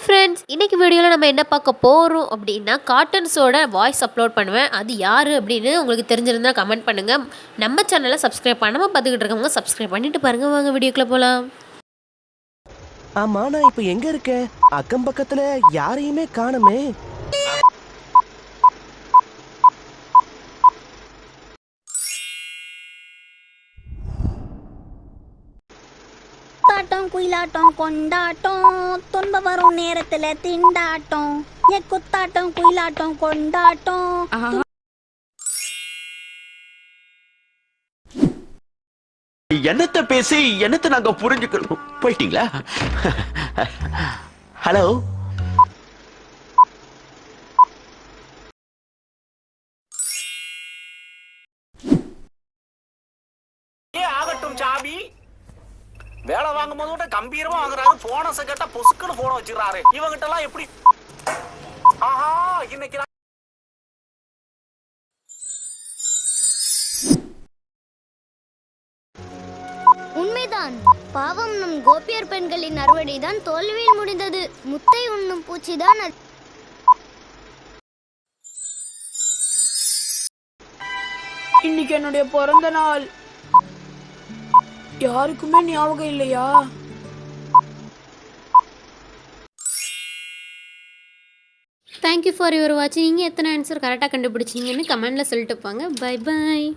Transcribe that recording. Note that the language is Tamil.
ஹாய் ஃப்ரெண்ட்ஸ், இன்னைக்கு வீடியோவில் நம்ம என்ன பார்க்க போகிறோம் அப்படின்னா கார்ட்டூன்ஸோட வாய்ஸ் அப்லோட் பண்ணுவேன். அது யார் அப்படின்னு உங்களுக்கு தெரிஞ்சிருந்தால் கமெண்ட் பண்ணுங்கள். நம்ம சேனலை சப்ஸ்கிரைப் பண்ணாமல் பார்த்துக்கிட்டு இருக்கவங்க சப்ஸ்கிரைப் பண்ணிட்டு பாருங்கள். வாங்க வீடியோக்குள்ளே போகலாம். ஆமா, நான் இப்போ எங்க இருக்கேன்? அக்கம் பக்கத்துல யாரையுமே காணுமே. குத்தாட்டம் குயிலாட்டம் கொண்டாட்டம் துன்ப வரும் நேரத்துல திண்டாட்டம் குத்தாட்டம் குயிலாட்டம் கொண்டாட்டம். என்னத்த பேசி என்னத்த நாங்க புரிஞ்சுக்கணும். போயிட்டீங்களா? ஹலோ, ஆகட்டும் சாமி. வேலை வாங்கும் போது கம்பீரமா வாங்குறாரு. போனஸ கேட்டா பொசுக்குன்னு போன வச்சிடறாரு. இவங்கிட்ட எல்லாம் எப்படி? ஆஹா, இன்னைக்கு உண்மைதான். பாவம், நம் கோபியர் பெண்களின் அறுவடைதான் தோல்வியில் முடிந்தது. முத்தை உண்ணும் பூச்சிதான் அது. இன்னைக்கு என்னுடைய பிறந்த நாள். யாருக்குமே ஞாபகம் இல்லையா? தேங்க்யூ ஃபார் யுவர் வாட்சிங். நீங்கள் எத்தனை ஆன்சர் கரெக்டாக கண்டுபிடிச்சிங்கன்னு கமெண்டில் சொல்லிட்டு போங்க. Bye bye.